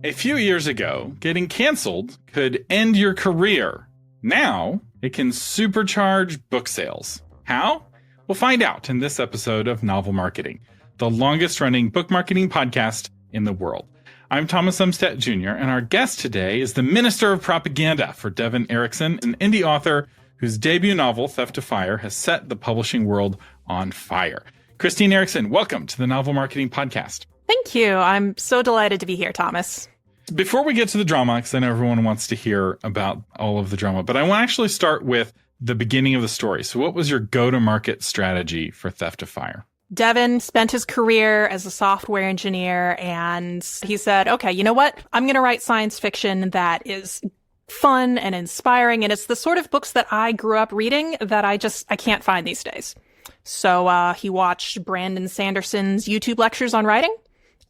A few years ago, getting canceled could end your career. Now, it can supercharge book sales. How? We'll find out in this episode of Novel Marketing, the longest-running book marketing podcast in the world. I'm Thomas Umstead Jr., and our guest today is the Minister of Propaganda for Devon Erickson, an indie author whose debut novel, Theft to Fire, has set the publishing world on fire. Christine Erickson, welcome to the Novel Marketing Podcast. Thank you. I'm so delighted to be here, Thomas. Before we get to the drama, because I know everyone wants to hear about all of the drama, but I want to actually start with the beginning of the story. So what was your go-to-market strategy for Theft to Fire? Devon spent his career as a software engineer, and he said, okay, you know what? I'm going to write science fiction that is fun and inspiring, and it's the sort of books that I grew up reading that I can't find these days. So he watched Brandon Sanderson's YouTube lectures on writing,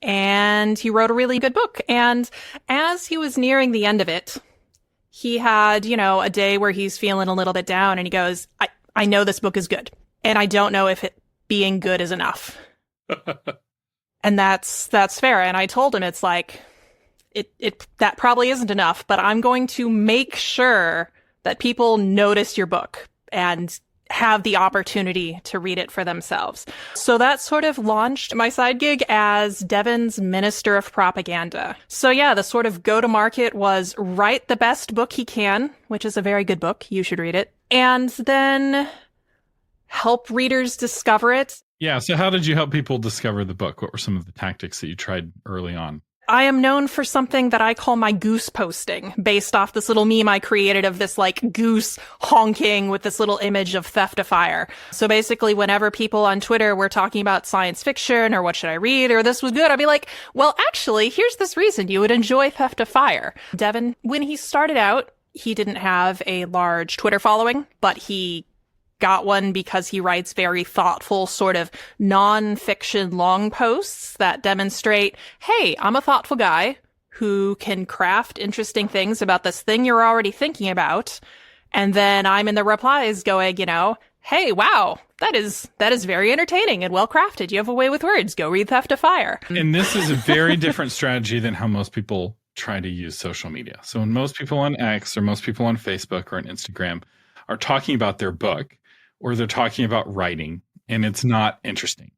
and he wrote a really good book. And as he was nearing the end of it, he had, a day where he's feeling a little bit down, and he goes, I know this book is good, and I don't know if it being good is enough. And that's fair. And I told him, it's like, that probably isn't enough, but I'm going to make sure that people notice your book and have the opportunity to read it for themselves. So that sort of launched my side gig as Devon's Minister of Propaganda. So yeah, the sort of go-to-market was write the best book he can, which is a very good book. You should read it. And then help readers discover it. Yeah, so how did you help people discover the book? What were some of the tactics that you tried early on? I am known for something that I call my goose posting, based off this little meme I created of this goose honking with this little image of Theft to Fire. So basically, whenever people on Twitter were talking about science fiction or what should I read or this was good, I'd be like, well, actually, here's this reason you would enjoy Theft to Fire. Devon, when he started out, he didn't have a large Twitter following, but he got one because he writes very thoughtful sort of non-fiction long posts that demonstrate, hey, I'm a thoughtful guy who can craft interesting things about this thing you're already thinking about. And then I'm in the replies going, hey, wow, that is very entertaining and well crafted. You have a way with words. Go read Theft to Fire. And this is a very different strategy than how most people try to use social media. So when most people on X or most people on Facebook or on Instagram are talking about their book, or they're talking about writing, and it's not interesting.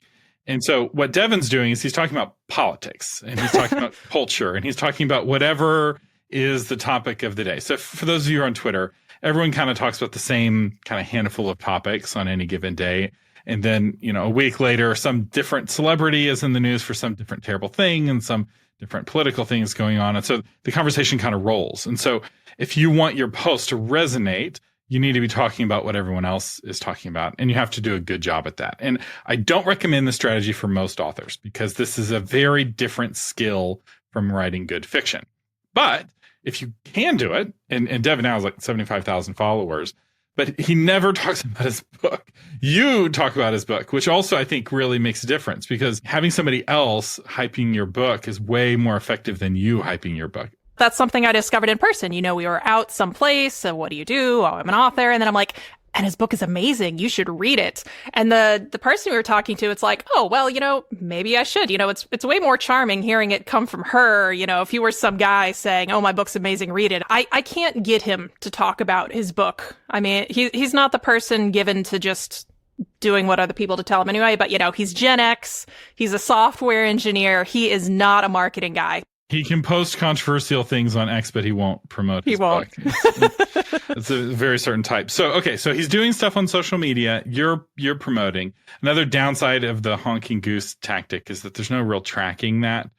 And so what Devon's doing is he's talking about politics, and he's talking about culture, and he's talking about whatever is the topic of the day. So for those of you who are on Twitter, everyone kind of talks about the same kind of handful of topics on any given day. And then, a week later, some different celebrity is in the news for some different terrible thing and some different political things going on. And so the conversation kind of rolls. And so if you want your post to resonate, you need to be talking about what everyone else is talking about, and you have to do a good job at that. And I don't recommend the strategy for most authors because this is a very different skill from writing good fiction. But if you can do it, and Devon now has 75,000 followers, but he never talks about his book. You talk about his book, which also I think really makes a difference because having somebody else hyping your book is way more effective than you hyping your book. That's something I discovered in person. We were out someplace. So what do you do? Oh, I'm an author. And then I'm like, and his book is amazing. You should read it. And the person we were talking to, it's like, oh, well, maybe I should. It's way more charming hearing it come from her. If you were some guy saying, oh, my book's amazing, read it. I can't get him to talk about his book. I mean, he's not the person given to just doing what other people to tell him anyway. But, he's Gen X. He's a software engineer. He is not a marketing guy. He can post controversial things on X, but he won't promote his book. It's a very certain type. So he's doing stuff on social media. You're promoting. Another downside of the honking goose tactic is that there's no real tracking that.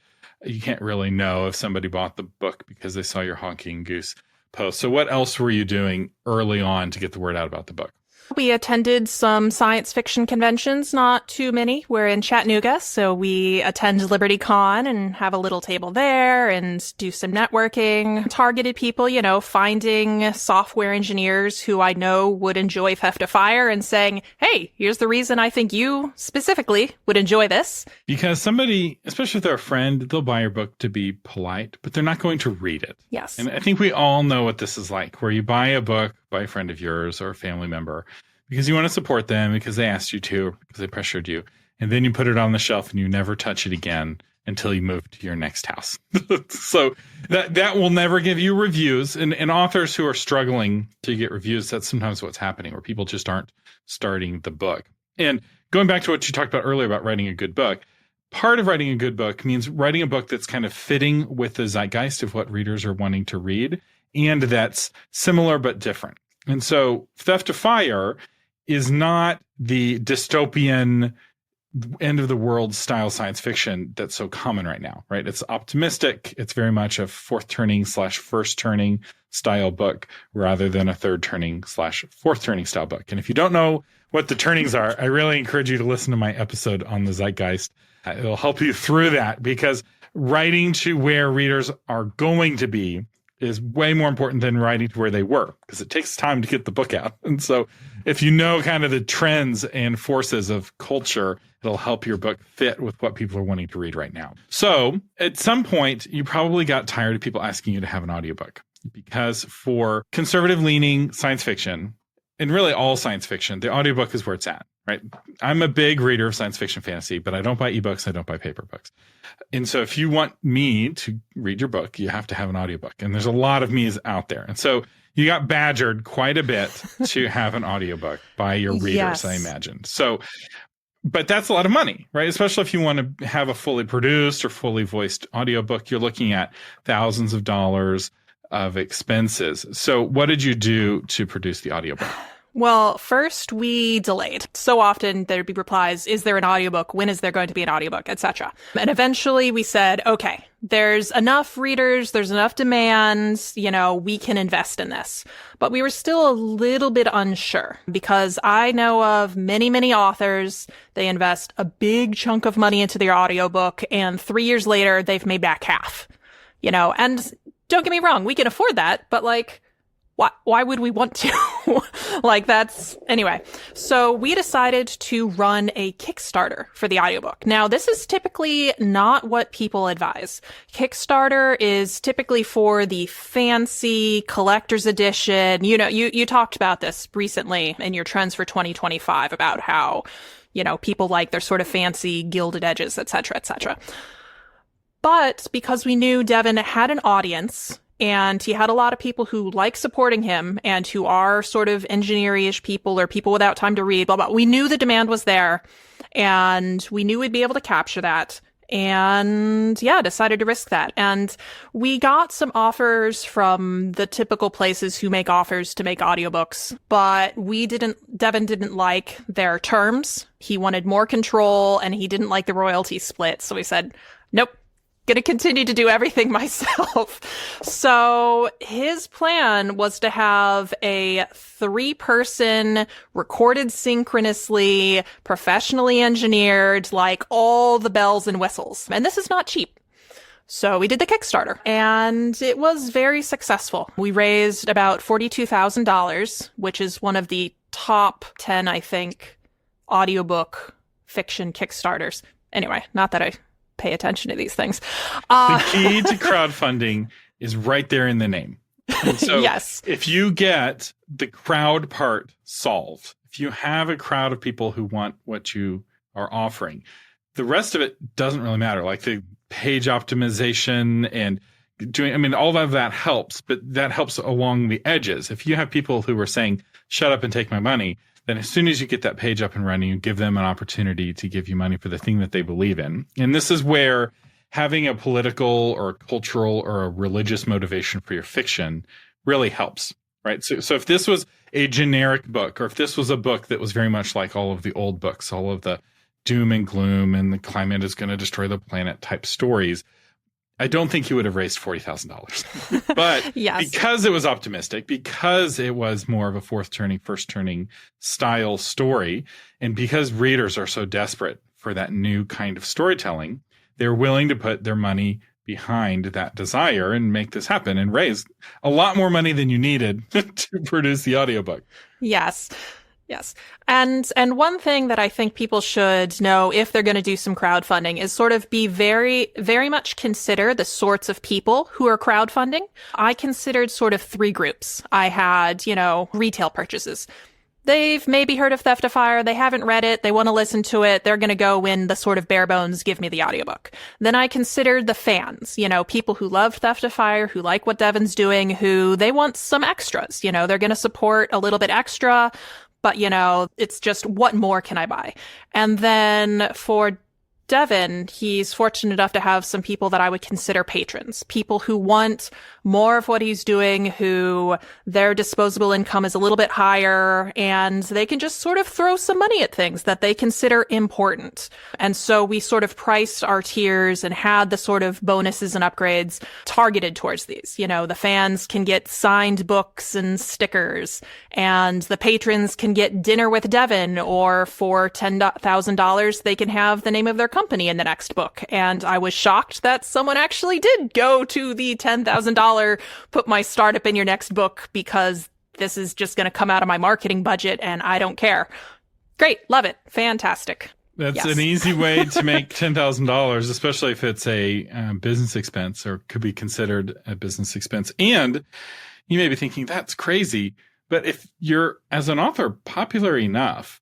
You can't really know if somebody bought the book because they saw your honking goose post. So what else were you doing early on to get the word out about the book? We attended some science fiction conventions, not too many. We're in Chattanooga, so we attend LibertyCon and have a little table there and do some networking. Targeted people, finding software engineers who I know would enjoy Theft to Fire and saying, hey, here's the reason I think you specifically would enjoy this. Because somebody, especially if they're a friend, they'll buy your book to be polite, but they're not going to read it. Yes. And I think we all know what this is like, where you buy a book by a friend of yours or a family member because you want to support them, because they asked you to, because they pressured you. And then you put it on the shelf and you never touch it again. until you move to your next house. So that will never give you reviews. And authors who are struggling to get reviews, that's sometimes what's happening, where people just aren't starting the book. And going back to what you talked about earlier about writing a good book, part of writing a good book means writing a book that's kind of fitting with the zeitgeist of what readers are wanting to read, and that's similar but different. And so Theft to Fire is not the dystopian end of the world style science fiction that's so common right now, right? It's optimistic. It's very much a fourth turning / first turning style book rather than a third turning / fourth turning style book. And if you don't know what the turnings are, I really encourage you to listen to my episode on the zeitgeist. It'll help you through that, because writing to where readers are going to be is way more important than writing to where they were, because it takes time to get the book out. And so if you know kind of the trends and forces of culture, it'll help your book fit with what people are wanting to read right now. So at some point, you probably got tired of people asking you to have an audiobook, because for conservative leaning science fiction, and really all science fiction, the audiobook is where it's at, right? I'm a big reader of science fiction fantasy, but I don't buy ebooks. I don't buy paper books. And so if you want me to read your book, you have to have an audiobook. And there's a lot of me's out there. And so you got badgered quite a bit to have an audiobook by your readers, yes. I imagine. So, but that's a lot of money, right? Especially if you want to have a fully produced or fully voiced audiobook, you're looking at thousands of dollars of expenses. So what did you do to produce the audiobook? Well, first we delayed. So often there'd be replies, is there an audiobook? When is there going to be an audiobook, etc. And eventually we said, okay, there's enough readers, there's enough demands, we can invest in this. But we were still a little bit unsure, because I know of many, many authors, they invest a big chunk of money into their audiobook, and 3 years later they've made back half, and don't get me wrong, we can afford that, but why would we want to? Anyway. So we decided to run a Kickstarter for the audiobook. Now, this is typically not what people advise. Kickstarter is typically for the fancy collector's edition. You talked about this recently in your trends for 2025 about how, people like their sort of fancy gilded edges, et cetera, et cetera. But because we knew Devon had an audience, and he had a lot of people who like supporting him and who are sort of engineer-ish people or people without time to read, blah, blah. We knew the demand was there, and we knew we'd be able to capture that. And decided to risk that. And we got some offers from the typical places who make offers to make audiobooks, but Devon didn't like their terms. He wanted more control, and he didn't like the royalty split. So we said, nope. Going to continue to do everything myself. So his plan was to have a 3-person recorded synchronously, professionally engineered, like all the bells and whistles. And this is not cheap. So we did the Kickstarter, and it was very successful. We raised about $42,000, which is one of the top 10, I think, audiobook fiction Kickstarters. Anyway, not that I pay attention to these things. The key to crowdfunding is right there in the name. And so yes. If you get the crowd part solved, if you have a crowd of people who want what you are offering, the rest of it doesn't really matter. Like the page optimization and all of that helps, but that helps along the edges. If you have people who are saying, shut up and take my money, then as soon as you get that page up and running, you give them an opportunity to give you money for the thing that they believe in. And this is where having a political or a cultural or a religious motivation for your fiction really helps, right? So if this was a generic book, or if this was a book that was very much like all of the old books, all of the doom and gloom and the climate is going to destroy the planet type stories, I don't think you would have raised $40,000. But yes. Because it was optimistic, because it was more of a fourth turning, first turning style story, and because readers are so desperate for that new kind of storytelling, they're willing to put their money behind that desire and make this happen and raise a lot more money than you needed to produce the audiobook. Yes. Yes. And one thing that I think people should know if they're going to do some crowdfunding is sort of be very, very much consider the sorts of people who are crowdfunding. I considered sort of 3 groups. I had, retail purchases. they've maybe heard of Theftifier, they haven't read it, they want to listen to it, they're going to go in the sort of bare bones, give me the audiobook. Then I considered the fans, people who love Theftifier, who like what Devon's doing, who they want some extras, they're going to support a little bit extra, but it's just what more can I buy? And then for Devon, he's fortunate enough to have some people that I would consider patrons, people who want more of what he's doing, who their disposable income is a little bit higher, and they can just sort of throw some money at things that they consider important. And so we sort of priced our tiers and had the sort of bonuses and upgrades targeted towards these. The fans can get signed books and stickers, and the patrons can get dinner with Devon, or for $10,000, they can have the name of their company in the next book. And I was shocked that someone actually did go to the $10,000 put my startup in your next book, because this is just going to come out of my marketing budget and I don't care. Great. Love it. Fantastic. That's an easy way to make $10,000, especially if it's a business expense, or could be considered a business expense. And you may be thinking, that's crazy. But if you're, as an author, popular enough,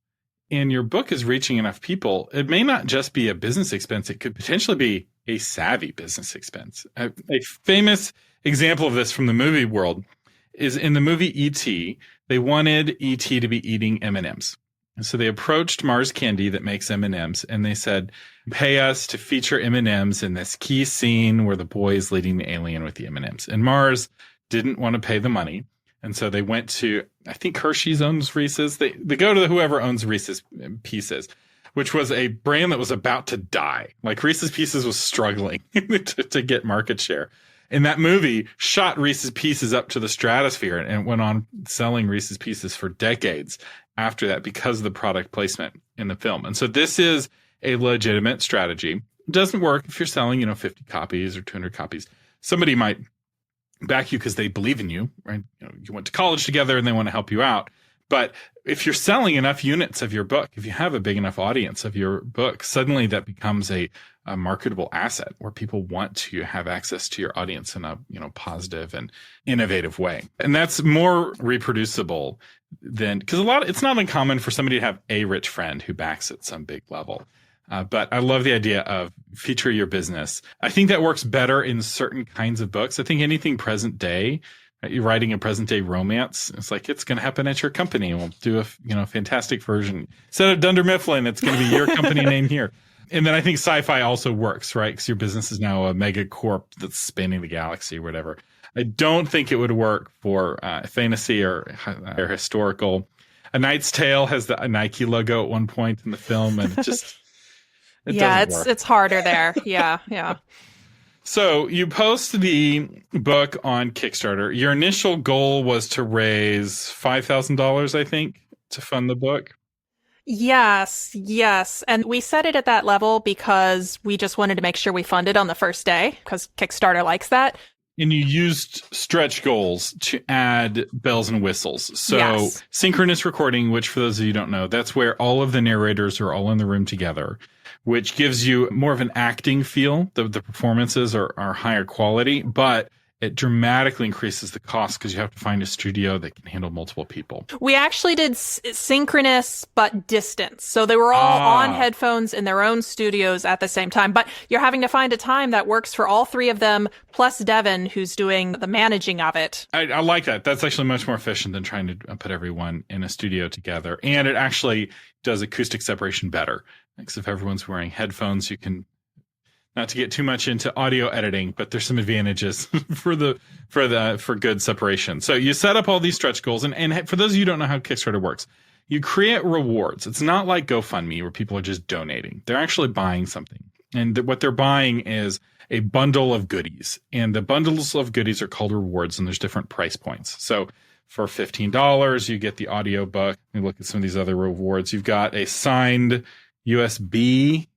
and your book is reaching enough people, it may not just be a business expense. It could potentially be a savvy business expense. A famous example of this from the movie world is in the movie E.T. They wanted E.T. to be eating M&Ms. And so they approached Mars Candy that makes M&Ms, and they said, pay us to feature M&Ms in this key scene where the boy is leading the alien with the M&Ms. And Mars didn't want to pay the money. And so they went to, I think Hershey's owns Reese's. They go to whoever owns Reese's Pieces, which was a brand that was about to die. Like Reese's Pieces was struggling to get market share. And that movie shot Reese's Pieces up to the stratosphere, and it went on selling Reese's Pieces for decades after that because of the product placement in the film. And so this is a legitimate strategy. It doesn't work if you're selling, 50 copies or 200 copies. Somebody might back you because they believe in you, right? You went to college together and they want to help you out. But if you're selling enough units of your book, if you have a big enough audience of your book, suddenly that becomes a marketable asset where people want to have access to your audience in a positive and innovative way. And that's more reproducible than, because it's not uncommon for somebody to have a rich friend who backs at some big level. But I love the idea of feature your business. I think that works better in certain kinds of books. I think anything present day, you're writing a present day romance, it's like, it's going to happen at your company. We'll do a fantastic version. Instead of Dunder Mifflin, it's going to be your company name here. And then I think sci-fi also works, right? Because your business is now a mega corp that's spanning the galaxy or whatever. I don't think it would work for fantasy or historical. A Knight's Tale has the Nike logo at one point in the film, and it just... it's harder there. Yeah. So you post the book on Kickstarter. Your initial goal was to raise $5,000, I think, to fund the book. Yes. And we set it at that level because we just wanted to make sure we funded on the first day, because Kickstarter likes that. And you used stretch goals to add bells and whistles. So synchronous recording, which for those of you who don't know, that's where all of the narrators are all in the room together, which gives you more of an acting feel. The performances are higher quality, but it dramatically increases the cost because you have to find a studio that can handle multiple people. We actually did synchronous but distance. So they were all on headphones in their own studios at the same time. But you're having to find a time that works for all three of them, plus Devon, who's doing the managing of it. I like that. That's actually much more efficient than trying to put everyone in a studio together. And it actually does acoustic separation better. Because if everyone's wearing headphones, you can, not to get too much into audio editing, but there's some advantages for good separation. So you set up all these stretch goals, and for those of you who don't know how Kickstarter works, you create rewards. It's not like GoFundMe where people are just donating. They're actually buying something. And what they're buying is a bundle of goodies. And the bundles of goodies are called rewards, and there's different price points. So for $15, you get the audiobook. You look at some of these other rewards. You've got a signed USB.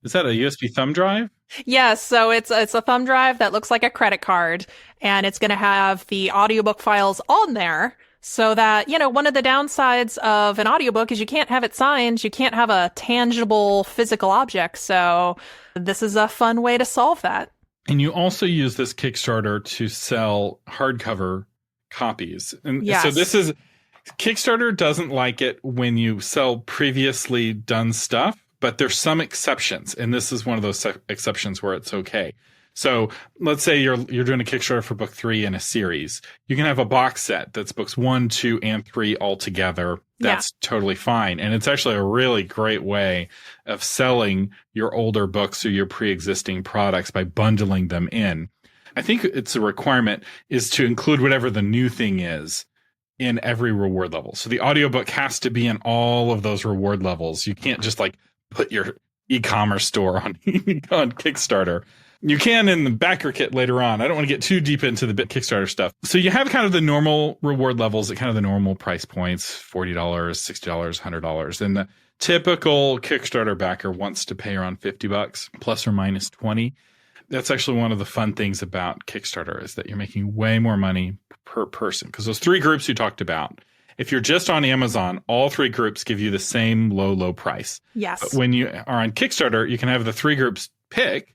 Is that a USB thumb drive? Yes. So it's a thumb drive that looks like a credit card, and it's going to have the audiobook files on there so that, one of the downsides of an audiobook is you can't have it signed. You can't have a tangible physical object. So this is a fun way to solve that. And you also use this Kickstarter to sell hardcover copies. And so this is Kickstarter doesn't like it when you sell previously done stuff, but there's some exceptions, and this is one of those exceptions where it's okay. So let's say you're doing a Kickstarter for book 3 in a series. You can have a box set that's books 1, 2, and 3 all together. That's totally fine. And it's actually a really great way of selling your older books or your pre-existing products by bundling them in. I think it's a requirement is to include whatever the new thing is in every reward level. So the audiobook has to be in all of those reward levels. You can't just like put your e-commerce store on Kickstarter. You can in the backer kit later on. I don't want to get too deep into the Kickstarter stuff. So you have kind of the normal reward levels at kind of the normal price points, $40, $60, $100. And the typical Kickstarter backer wants to pay around $50 plus or minus 20. That's actually one of the fun things about Kickstarter is that you're making way more money per person. Because those 3 groups you talked about, if you're just on Amazon, all 3 groups give you the same low price. Yes. But when you are on Kickstarter, you can have the 3 groups pick,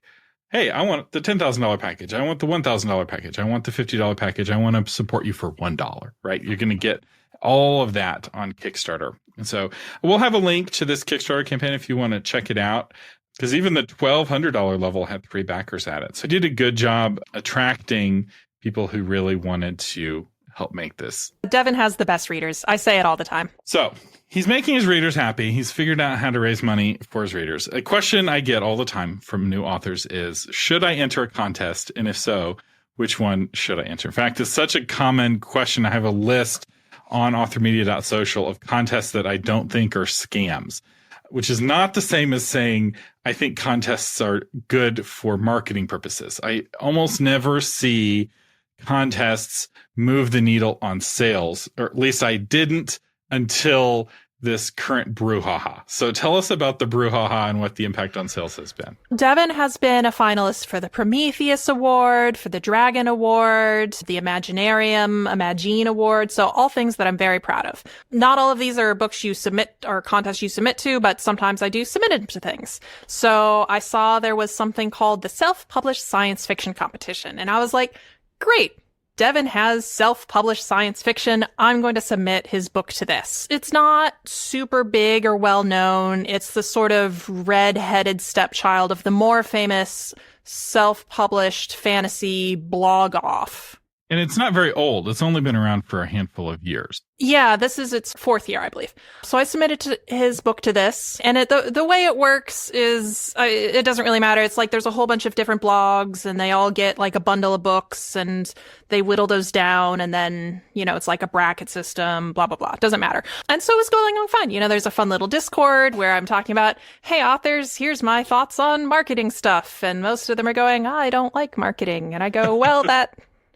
hey, I want the $10,000 package. I want the $1,000 package. I want the $50 package. I want to support you for $1, right? You're going to get all of that on Kickstarter. And so we'll have a link to this Kickstarter campaign if you want to check it out, because even the $1,200 level had 3 backers at it. So I did a good job attracting people who really wanted to help make this. Devon has the best readers. I say it all the time. So he's making his readers happy. He's figured out how to raise money for his readers. A question I get all the time from new authors is, should I enter a contest? And if so, which one should I enter? In fact, it's such a common question. I have a list on authormedia.social of contests that I don't think are scams, which is not the same as saying I think contests are good for marketing purposes. I almost never see contests move the needle on sales, or at least I didn't until this current brouhaha. So tell us about the brouhaha and what the impact on sales has been. Devon has been a finalist for the Prometheus Award, for the Dragon Award, the Imaginarium, Imagine Award. So all things that I'm very proud of. Not all of these are books you submit or contests you submit to, but sometimes I do submit them to things. So I saw there was something called the Self-Published Science Fiction Competition. And I was like, great. Devon has self-published science fiction. I'm going to submit his book to this. It's not super big or well-known. It's the sort of red-headed stepchild of the more famous self-published fantasy blog-off. And it's not very old. It's only been around for a handful of years. Yeah, this is its 4th year, I believe. So I submitted his book to this, and the way it works is it doesn't really matter. It's like there's a whole bunch of different blogs, and they all get like a bundle of books, and they whittle those down, and then, it's like a bracket system, blah, blah, blah. It doesn't matter. And so it's going on fine. There's a fun little Discord where I'm talking about, hey, authors, here's my thoughts on marketing stuff. And most of them are going, I don't like marketing. And I go, well,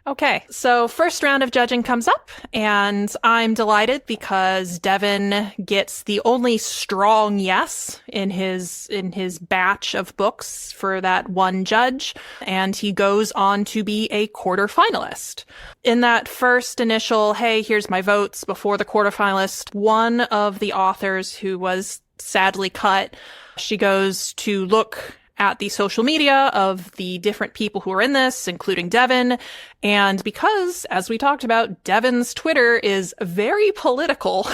okay, so first round of judging comes up, and I'm delighted because Devon gets the only strong yes in his batch of books for that one judge, and he goes on to be a quarterfinalist. In that first initial, hey, here's my votes before the quarterfinalist, one of the authors who was sadly cut, she goes to look at the social media of the different people who are in this, including Devon. And because, as we talked about, Devon's Twitter is very political,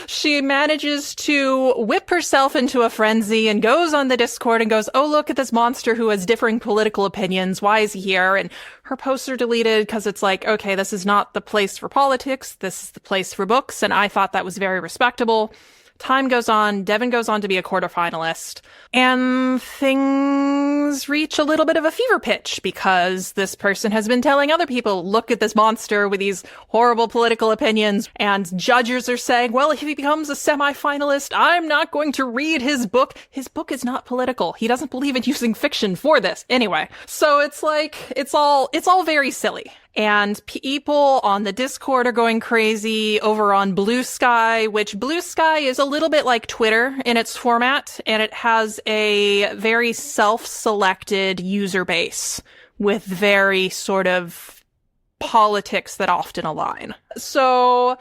she manages to whip herself into a frenzy and goes on the Discord and goes, oh, look at this monster who has differing political opinions. Why is he here? And her posts are deleted because it's like, okay, this is not the place for politics. This is the place for books. And I thought that was very respectable. Time goes on, Devon goes on to be a quarterfinalist, and things reach a little bit of a fever pitch because this person has been telling other people, look at this monster with these horrible political opinions, and judges are saying, well, if he becomes a semifinalist, I'm not going to read his book. His book is not political. He doesn't believe in using fiction for this. Anyway, so it's like, it's all very silly. And people on the Discord are going crazy over on Blue Sky, which Blue Sky is a little bit like Twitter in its format, and it has a very self-selected user base with very sort of politics that often align. So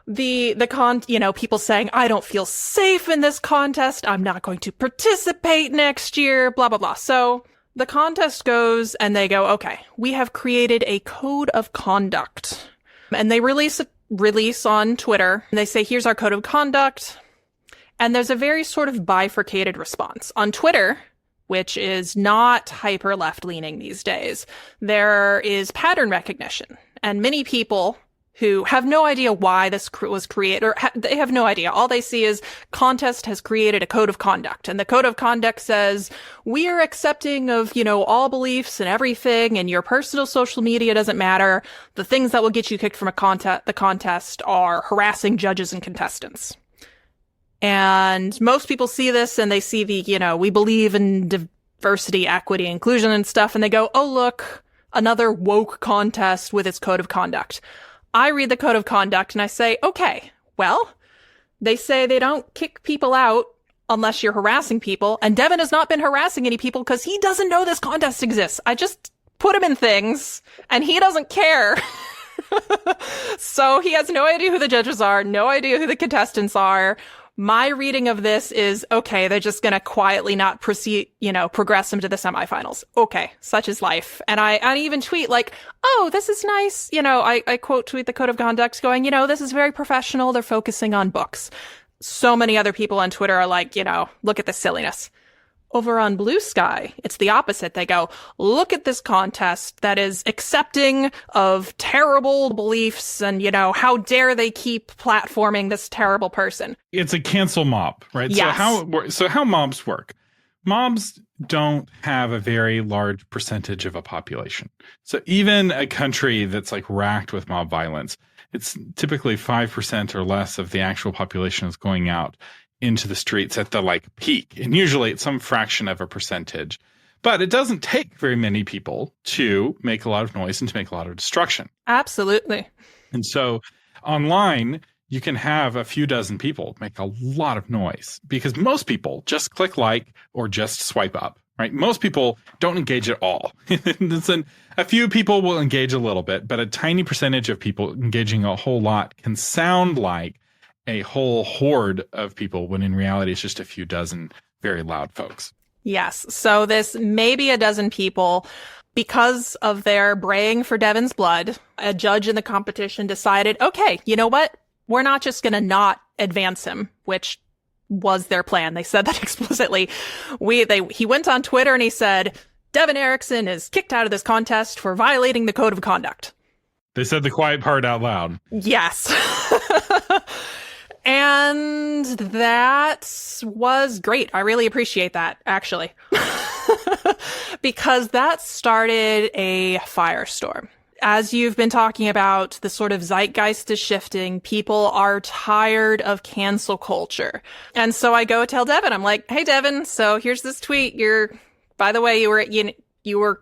people saying, I don't feel safe in this contest. I'm not going to participate next year, blah, blah, blah. So the contest goes and they go, okay, we have created a code of conduct. And they release release on Twitter. They say, here's our code of conduct. And there's a very sort of bifurcated response. On Twitter, which is not hyper left-leaning these days, there is pattern recognition. And many people who have no idea why this was created, or they have no idea. All they see is contest has created a code of conduct. And the code of conduct says, we are accepting of, all beliefs and everything, and your personal social media doesn't matter. The things that will get you kicked from the contest are harassing judges and contestants. And most people see this and they see the, we believe in diversity, equity, inclusion and stuff. And they go, oh, look, another woke contest with its code of conduct. I read the code of conduct and I say, okay, well, they say they don't kick people out unless you're harassing people. And Devon has not been harassing any people because he doesn't know this contest exists. I just put him in things and he doesn't care. So he has no idea who the judges are, no idea who the contestants are. My reading of this is, okay, they're just going to quietly not progress them to the semifinals. Okay, such is life. And I even tweet like, oh, this is nice. I quote tweet the code of conduct going, this is very professional. They're focusing on books. So many other people on Twitter are like, look at this silliness. Over on Blue Sky, it's the opposite. They go, look at this contest that is accepting of terrible beliefs and, how dare they keep platforming this terrible person. It's a cancel mob, right? Yes. So how mobs work? Mobs don't have a very large percentage of a population. So even a country that's like racked with mob violence, it's typically 5% or less of the actual population is going out into the streets at the peak. And usually it's some fraction of a percentage. But it doesn't take very many people to make a lot of noise and to make a lot of destruction. Absolutely. And so online, you can have a few dozen people make a lot of noise because most people just click like or just swipe up, right? Most people don't engage at all. A few people will engage a little bit, but a tiny percentage of people engaging a whole lot can sound like a whole horde of people when in reality it's just a few dozen very loud folks. Yes. So this may be a dozen people. Because of their braying for Devon's blood, a judge in the competition decided, okay, you know what? We're not just going to not advance him, which was their plan. They said that explicitly. He went on Twitter and he said, Devon Erickson is kicked out of this contest for violating the code of conduct. They said the quiet part out loud. Yes. And that was great. I really appreciate that, actually. Because that started a firestorm. As you've been talking about, the sort of zeitgeist is shifting. People are tired of cancel culture. And so I go tell Devon, I'm like, hey, Devon, so here's this tweet. By the way, you're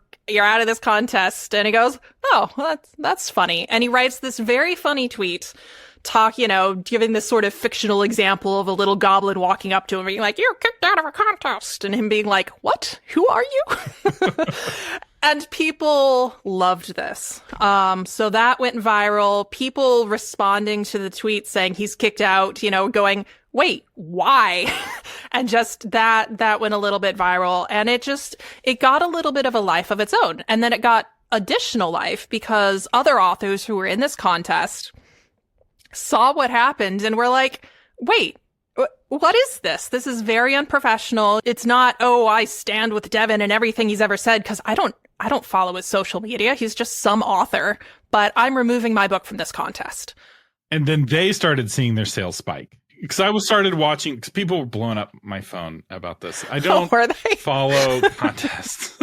out of this contest. And he goes, oh, well, that's funny. And he writes this very funny tweet. Giving this sort of fictional example of a little goblin walking up to him being like, you're kicked out of a contest. And him being like, what? Who are you? And people loved this. So that went viral. People responding to the tweet saying he's kicked out, going, wait, why? And just that went a little bit viral. And it got a little bit of a life of its own. And then it got additional life because other authors who were in this contest saw what happened and were like, wait, what is this? This is very unprofessional. It's not, oh, I stand with Devon and everything he's ever said because I don't follow his social media. He's just some author, but I'm removing my book from this contest. And then they started seeing their sales spike. Because because people were blowing up my phone about this. I don't follow contests.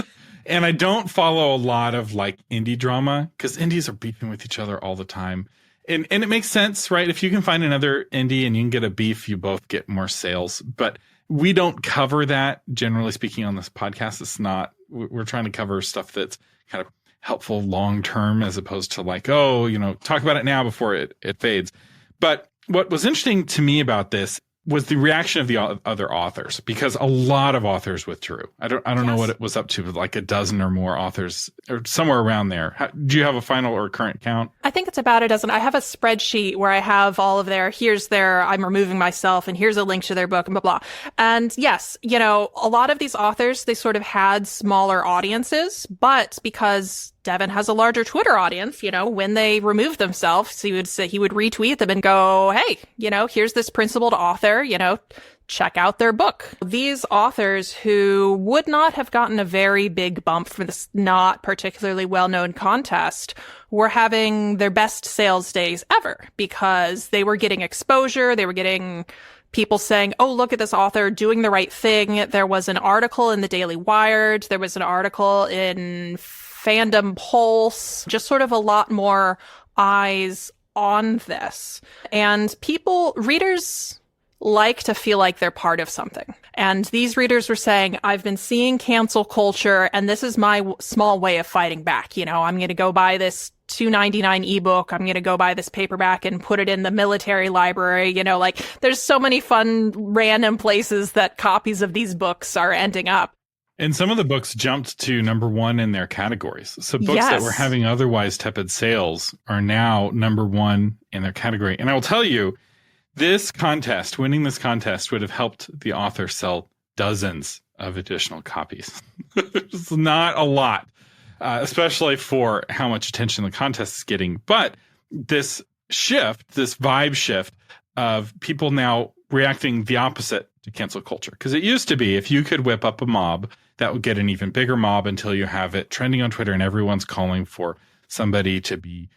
And I don't follow a lot of indie drama because indies are beefing with each other all the time. And it makes sense, right? If you can find another indie and you can get a beef, you both get more sales. But we don't cover that, generally speaking, on this podcast. We're trying to cover stuff that's kind of helpful long-term as opposed to talk about it now before it fades. But what was interesting to me about this was the reaction of the other authors, because a lot of authors withdrew. I don't know what it was up to, like a dozen or more authors or somewhere around there. Do you have a final or current count? I think it's about a dozen. I have a spreadsheet where I have all of I'm removing myself and here's a link to their book and blah, blah. And yes, a lot of these authors, they sort of had smaller audiences, but because Devon has a larger Twitter audience, when they remove themselves, he would retweet them and go, hey, here's this principled author, check out their book. These authors who would not have gotten a very big bump for this not particularly well-known contest were having their best sales days ever because they were getting exposure. They were getting people saying, oh, look at this author doing the right thing. There was an article in the Daily Wired. There was an article in Fandom Pulse, just sort of a lot more eyes on this. And readers like to feel like they're part of something. And these readers were saying, I've been seeing cancel culture, and this is my small way of fighting back. I'm going to go buy this $2.99 ebook. I'm going to go buy this paperback and put it in the military library. There's so many fun random places that copies of these books are ending up. And some of the books jumped to number one in their categories. So books that were having otherwise tepid sales are now number one in their category. And I will tell you, winning this contest would have helped the author sell dozens of additional copies. It's not a lot, especially for how much attention the contest is getting. But this vibe shift of people now reacting the opposite to cancel culture. Because it used to be if you could whip up a mob, that would get an even bigger mob until you have it trending on Twitter and everyone's calling for somebody to be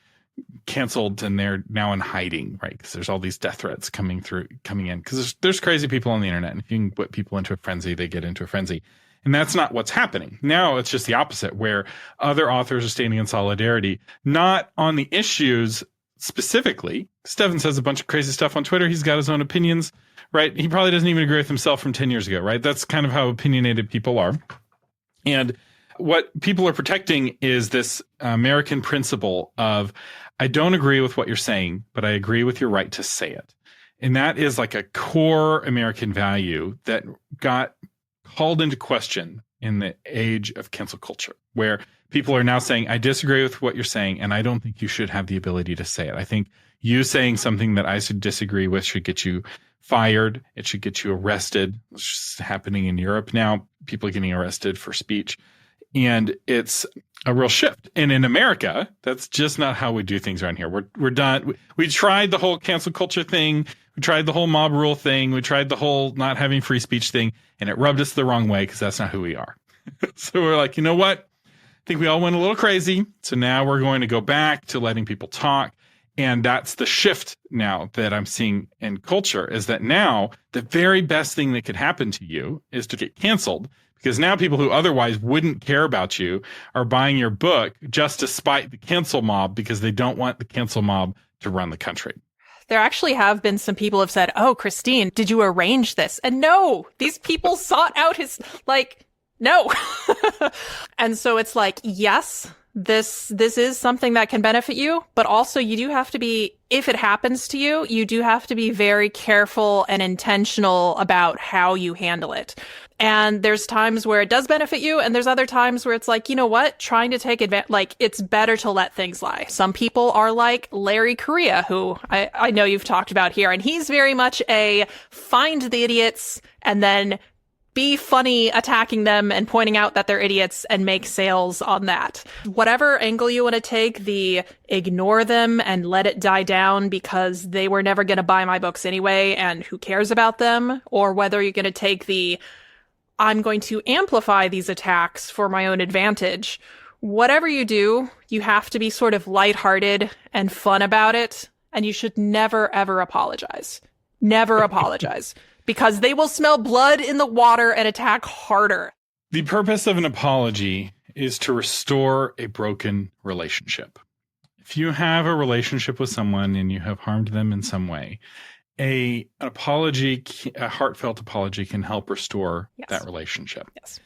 canceled and they're now in hiding, right? Because there's all these death threats coming in because there's crazy people on the internet, and if you can put people into a frenzy, they get into a frenzy. And that's not what's happening. Now it's just the opposite, where other authors are standing in solidarity, not on the issues specifically. Devon says a bunch of crazy stuff on Twitter. He's got his own opinions, right? He probably doesn't even agree with himself from 10 years ago, right? That's kind of how opinionated people are. And what people are protecting is this American principle of, I don't agree with what you're saying, but I agree with your right to say it. And that is like a core American value that got called into question in the age of cancel culture, where people are now saying, I disagree with what you're saying, and I don't think you should have the ability to say it. I think you saying something that I should disagree with should get you fired. It should get you arrested. It's happening in Europe now. People are getting arrested for speech. And it's a real shift. And in America, that's just not how we do things around here. We're done. We tried the whole cancel culture thing. We tried the whole mob rule thing. We tried the whole not having free speech thing. And it rubbed us the wrong way because that's not who we are. So we're like, you know what? I think we all went a little crazy. So now we're going to go back to letting people talk. And that's the shift now that I'm seeing in culture, is that now the very best thing that could happen to you is to get canceled. Because now people who otherwise wouldn't care about you are buying your book just to spite the cancel mob because they don't want the cancel mob to run the country. There actually have been some people who have said, oh, Christine, did you arrange this? And no, these people sought out no. And so it's like, yes, this is something that can benefit you, but also you do have to be, if it happens to you, you do have to be very careful and intentional about how you handle it. And there's times where it does benefit you, and there's other times where it's like, you know what, trying to take advantage, it's better to let things lie. Some people are like Larry Correia, who I know you've talked about here, and he's very much a find the idiots and then be funny attacking them and pointing out that they're idiots and make sales on that. Whatever angle you want to take, the ignore them and let it die down because they were never going to buy my books anyway and who cares about them, or whether you're going to take the I'm going to amplify these attacks for my own advantage. Whatever you do, you have to be sort of lighthearted and fun about it, and you should never, ever apologize. Never apologize. Because they will smell blood in the water and attack harder. The purpose of an apology is to restore a broken relationship. If you have a relationship with someone and you have harmed them in some way, a heartfelt apology can help restore that relationship. Yes.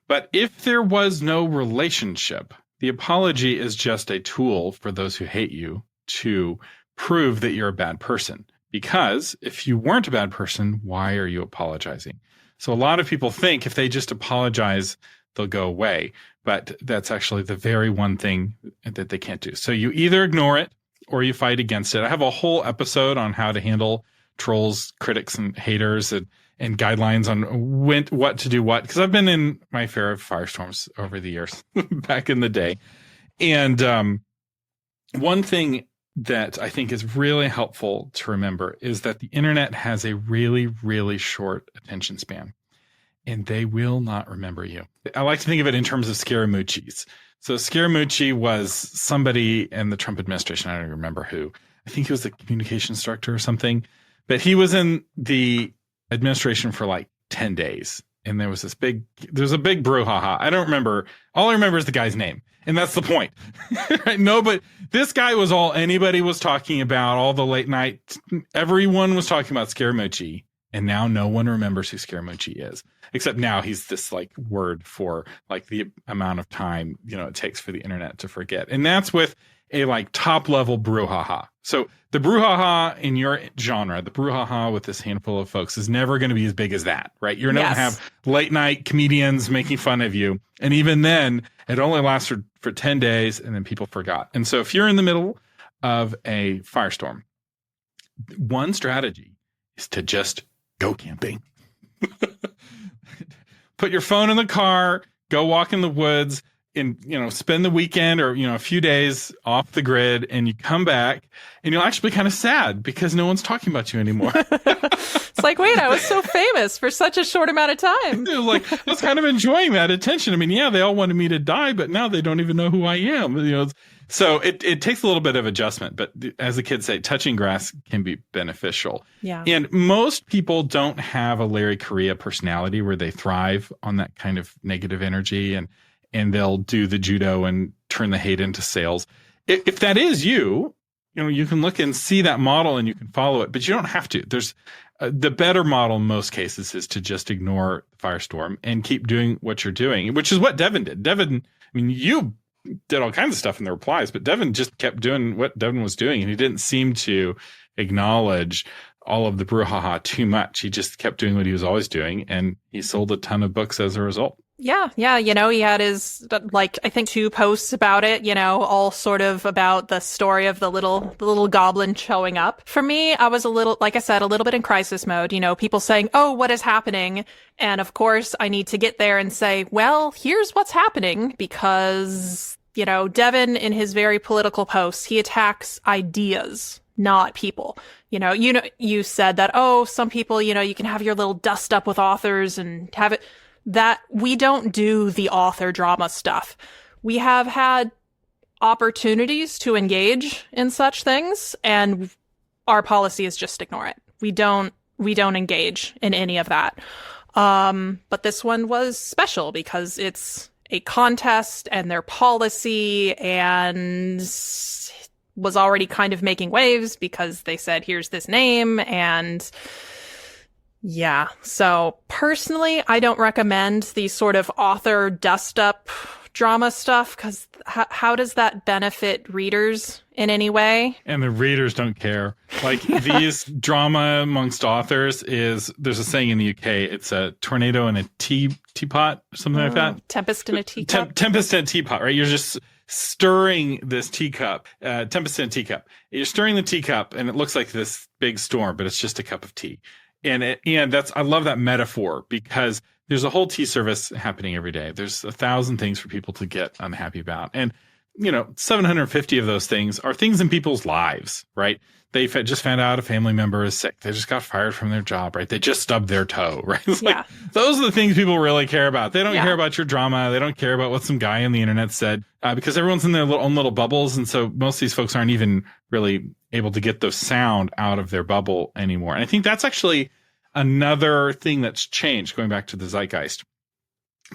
But if there was no relationship, the apology is just a tool for those who hate you to prove that you're a bad person. Because if you weren't a bad person, why are you apologizing? So a lot of people think if they just apologize, they'll go away. But that's actually the very one thing that they can't do. So you either ignore it or you fight against it. I have a whole episode on how to handle trolls, critics, and haters, and guidelines on what to do what. Because I've been in my fair of firestorms over the years, back in the day. And one thing that I think is really helpful to remember is that the internet has a really, really short attention span, and they will not remember you. I like to think of it in terms of Scaramucci's. So Scaramucci was somebody in the Trump administration. I don't even remember who. I think he was the communications director or something, but he was in the administration for like 10 days. And there's a big brouhaha. I don't remember. All I remember is the guy's name. And that's the point. Right? No, but this guy was all anybody was talking about, all the late night. Everyone was talking about Scaramucci. And now no one remembers who Scaramucci is, except now he's this like word for like the amount of time, it takes for the internet to forget. And that's with a like top level brouhaha. So the brouhaha in your genre, the brouhaha with this handful of folks is never going to be as big as that, right? You're not going to have late night comedians making fun of you. And even then it only lasts for 10 days and then people forgot. And so if you're in the middle of a firestorm, one strategy is to just go camping. Put your phone in the car, go walk in the woods, and spend the weekend or a few days off the grid, and you come back and you'll actually be kind of sad because no one's talking about you anymore. It's like, wait, I was so famous for such a short amount of time. It was like, I was kind of enjoying that attention. I mean, yeah, they all wanted me to die, but now they don't even know who I am. So it takes a little bit of adjustment, but as the kids say, touching grass can be beneficial. Yeah. And most people don't have a Larry Correia personality where they thrive on that kind of negative energy and they'll do the judo and turn the hate into sales. If that is you, you can look and see that model and you can follow it, but you don't have to. There's the better model in most cases is to just ignore the firestorm and keep doing what you're doing, which is what Devon did. Devon, I mean, you did all kinds of stuff in the replies, but Devon just kept doing what Devon was doing, and he didn't seem to acknowledge all of the brouhaha too much. He just kept doing what he was always doing, and he sold a ton of books as a result. Yeah. He had his, I think 2 posts about it, all sort of about the story of the little goblin showing up. For me, I was a little, like I said, a little bit in crisis mode, people saying, oh, what is happening? And of course, I need to get there and say, well, here's what's happening, because, Devon, in his very political posts, he attacks ideas, not people. You said that, oh, some people, you can have your little dust up with authors and have it. That we don't do the author drama stuff. We have had opportunities to engage in such things, and our policy is just ignore it. We don't engage in any of that. But this one was special because it's a contest and their policy, and was already kind of making waves because they said, here's this name, and yeah. So personally, I don't recommend the sort of author dust up drama stuff, because how does that benefit readers in any way? And the readers don't care. Like these drama amongst authors there's a saying in the UK, it's a tornado in a teapot, or something like that. Tempest in a teacup. Tempest in a teapot, right? You're just stirring this teacup, tempest in a teacup. You're stirring the teacup and it looks like this big storm, but it's just a cup of tea. And I love that metaphor, because there's a whole tea service happening every day. There's 1,000 things for people to get unhappy about. And, 750 of those things are things in people's lives, right? They just found out a family member is sick. They just got fired from their job, right? They just stubbed their toe, right? It's like, those are the things people really care about. They don't care about your drama. They don't care about what some guy on the internet said, because everyone's in their own little bubbles. And so most of these folks aren't even really able to get the sound out of their bubble anymore. And I think that's actually another thing that's changed, going back to the zeitgeist.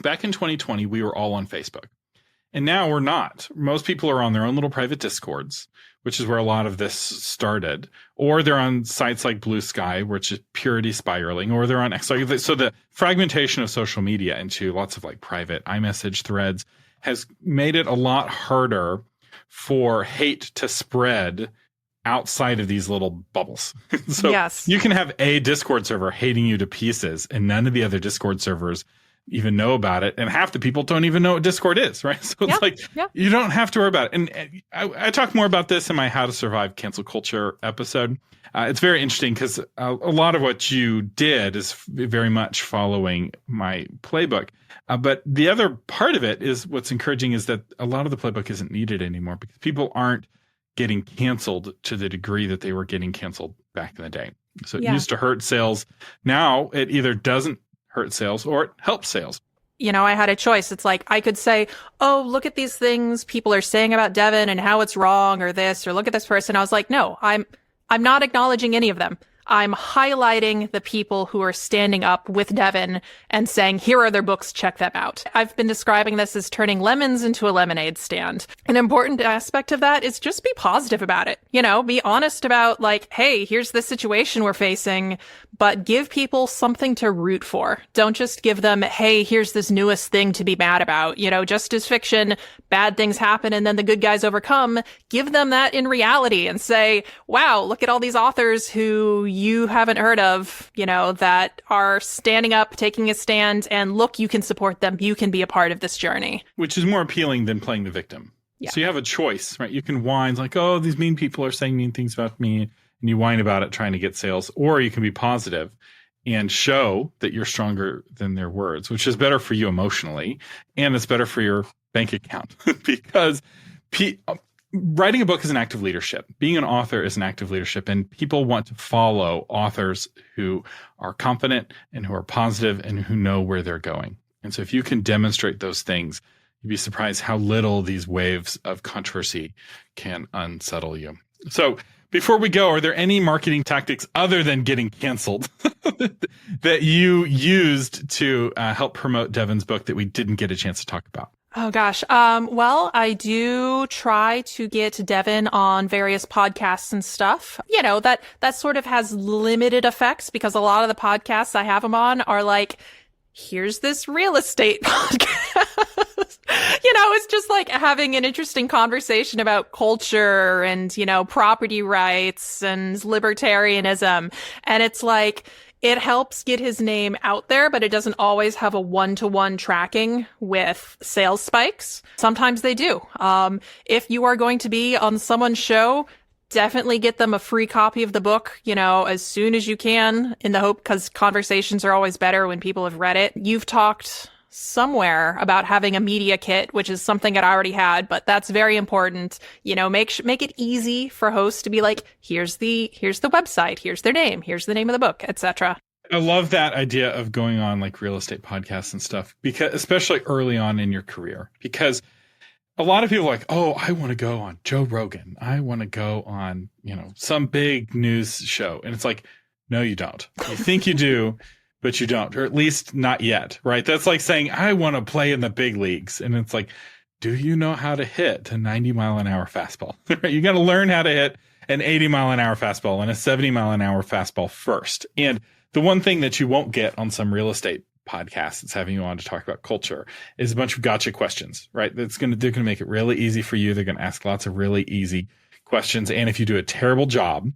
Back in 2020, we were all on Facebook. And now we're not. Most people are on their own little private Discords, which is where a lot of this started. Or they're on sites like Blue Sky, which is purity spiraling. Or they're on X. So the fragmentation of social media into lots of like private iMessage threads has made it a lot harder for hate to spread outside of these little bubbles. So you can have a Discord server hating you to pieces, and none of the other Discord servers even know about it. And half the people don't even know what Discord is, right? So it's like, you don't have to worry about it. And I talk more about this in my How to Survive Cancel Culture episode. It's very interesting because a lot of what you did is very much following my playbook. But the other part of it is what's encouraging is that a lot of the playbook isn't needed anymore because people aren't getting canceled to the degree that they were getting canceled back in the day. So it used to hurt sales. Now it either doesn't hurt sales or it helps sales. I had a choice. It's like I could say, oh, look at these things people are saying about Devon and how it's wrong or this, or look at this person. I was like, no, I'm not acknowledging any of them. I'm highlighting the people who are standing up with Devon and saying, here are their books, check them out. I've been describing this as turning lemons into a lemonade stand. An important aspect of that is just be positive about it. Be honest about like, hey, here's the situation we're facing, but give people something to root for. Don't just give them, hey, here's this newest thing to be mad about. Just as fiction, bad things happen and then the good guys overcome. Give them that in reality and say, wow, look at all these authors who you haven't heard of, that are standing up, taking a stand, and look, you can support them. You can be a part of this journey. Which is more appealing than playing the victim. Yeah. So you have a choice, right? You can whine like, oh, these mean people are saying mean things about me, and you whine about it trying to get sales. Or you can be positive and show that you're stronger than their words, which is better for you emotionally, and it's better for your bank account because writing a book is an act of leadership. Being an author is an act of leadership, and people want to follow authors who are confident and who are positive and who know where they're going. And so if you can demonstrate those things, you'd be surprised how little these waves of controversy can unsettle you. So before we go, are there any marketing tactics other than getting canceled that you used to help promote Devon's book that we didn't get a chance to talk about? Oh gosh. Well, I do try to get Devon on various podcasts and stuff. That sort of has limited effects because a lot of the podcasts I have him on are like, here's this real estate podcast. It's just like having an interesting conversation about culture and, property rights and libertarianism. And it's like, it helps get his name out there, but it doesn't always have a one-to-one tracking with sales spikes. Sometimes they do. If you are going to be on someone's show, definitely get them a free copy of the book, as soon as you can, in the hope, because conversations are always better when people have read it. You've talked somewhere about having a media kit, which is something that I already had, but that's very important. Make it easy for hosts to be like, here's the website, here's their name, here's the name of the book, etc. I love that idea of going on like real estate podcasts and stuff, because especially early on in your career, because a lot of people are like, oh, I want to go on Joe Rogan. I want to go on, some big news show. And it's like, no, you don't. You think you do, but you don't, or at least not yet, right? That's like saying, I want to play in the big leagues. And it's like, do you know how to hit a 90-mile-an-hour fastball? You got to learn how to hit an 80-mile-an-hour fastball and a 70-mile-an-hour fastball first. And the one thing that you won't get on some real estate podcast that's having you on to talk about culture is a bunch of gotcha questions, right? They're going to make it really easy for you. They're going to ask lots of really easy questions. And if you do a terrible job,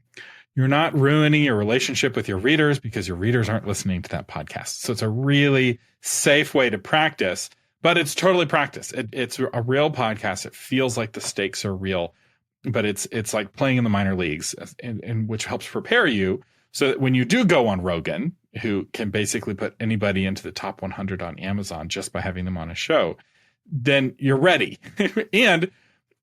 you're not ruining your relationship with your readers because your readers aren't listening to that podcast. So it's a really safe way to practice, but it's totally practice. It's a real podcast. It feels like the stakes are real, but it's like playing in the minor leagues, and which helps prepare you so that when you do go on Rogan, who can basically put anybody into the top 100 on Amazon just by having them on a show, then you're ready. And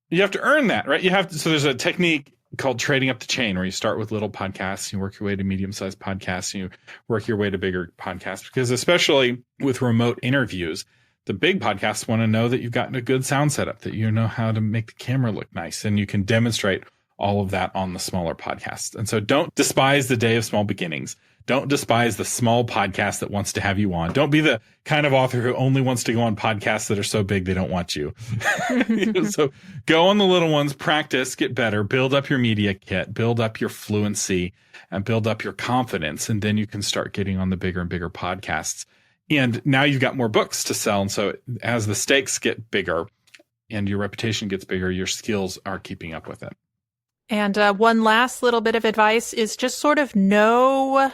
you have to earn that, right? So there's a technique called trading up the chain, where you start with little podcasts, you work your way to medium-sized podcasts, and you work your way to bigger podcasts. Because especially with remote interviews, the big podcasts want to know that you've gotten a good sound setup, that you know how to make the camera look nice, and you can demonstrate all of that on the smaller podcasts. And so don't despise the day of small beginnings. Don't despise the small podcast that wants to have you on. Don't be the kind of author who only wants to go on podcasts that are so big they don't want you. So go on the little ones, practice, get better, build up your media kit, build up your fluency, and build up your confidence. And then you can start getting on the bigger and bigger podcasts. And now you've got more books to sell. And so as the stakes get bigger and your reputation gets bigger, your skills are keeping up with it. And one last little bit of advice is just sort of know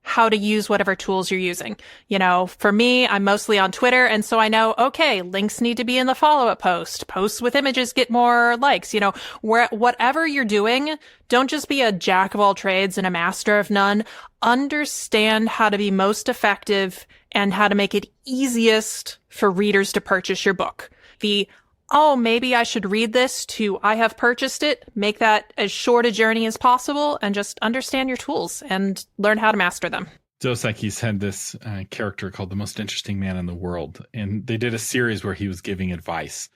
how to use whatever tools you're using. You know, for me, I'm mostly on Twitter. And so I know, okay, links need to be in the follow-up post. Posts with images get more likes. You know, whatever you're doing, don't just be a jack of all trades and a master of none. Understand how to be most effective and how to make it easiest for readers to purchase your book. Maybe I should read this to I have purchased it. Make that as short a journey as possible and just understand your tools and learn how to master them. Dos Equis had this character called the most interesting man in the world. And they did a series where he was giving advice.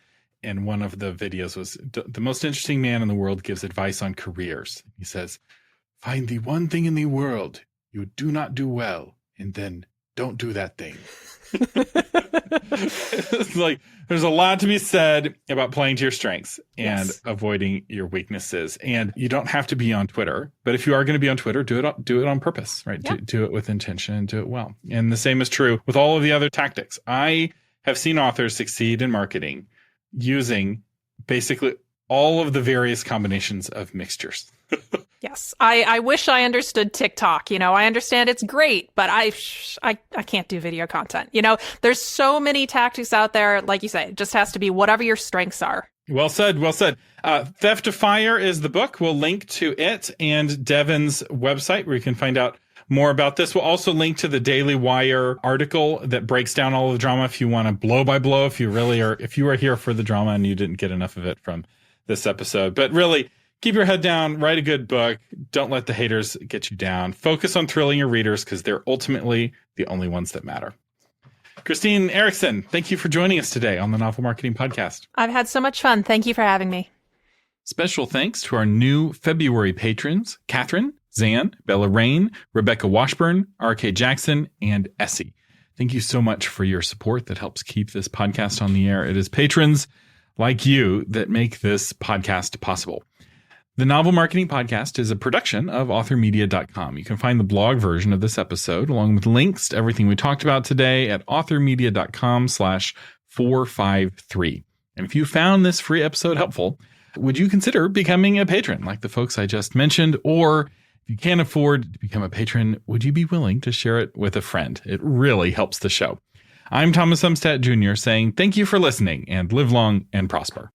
And one of the videos was the most interesting man in the world gives advice on careers. He says, find the one thing in the world you do not do well, and then don't do that thing. It's like there's a lot to be said about playing to your strengths and avoiding your weaknesses. And you don't have to be on Twitter, but if you are going to be on Twitter, do it on purpose, right? Yeah. Do it with intention and do it well. And the same is true with all of the other tactics. I have seen authors succeed in marketing using basically all of the various combinations of mixtures. Yes. I wish I understood TikTok. You know, I understand it's great, but I can't do video content. You know, there's so many tactics out there. Like you say, it just has to be whatever your strengths are. Well said. Well said. Theft to Fire is the book. We'll link to it and Devon's website where you can find out more about this. We'll also link to the Daily Wire article that breaks down all of the drama if you want to blow by blow, if you are here for the drama and you didn't get enough of it from this episode. But really, keep your head down, write a good book. Don't let the haters get you down. Focus on thrilling your readers because they're ultimately the only ones that matter. Christine Erickson, thank you for joining us today on the Novel Marketing Podcast. I've had so much fun. Thank you for having me. Special thanks to our new February patrons, Catherine, Zan, Bella Rain, Rebecca Washburn, R.K. Jackson, and Essie. Thank you so much for your support that helps keep this podcast on the air. It is patrons like you that make this podcast possible. The Novel Marketing Podcast is a production of authormedia.com. You can find the blog version of this episode along with links to everything we talked about today at authormedia.com/453. And if you found this free episode helpful, would you consider becoming a patron like the folks I just mentioned? Or if you can't afford to become a patron, would you be willing to share it with a friend? It really helps the show. I'm Thomas Umstattd Jr. saying thank you for listening and live long and prosper.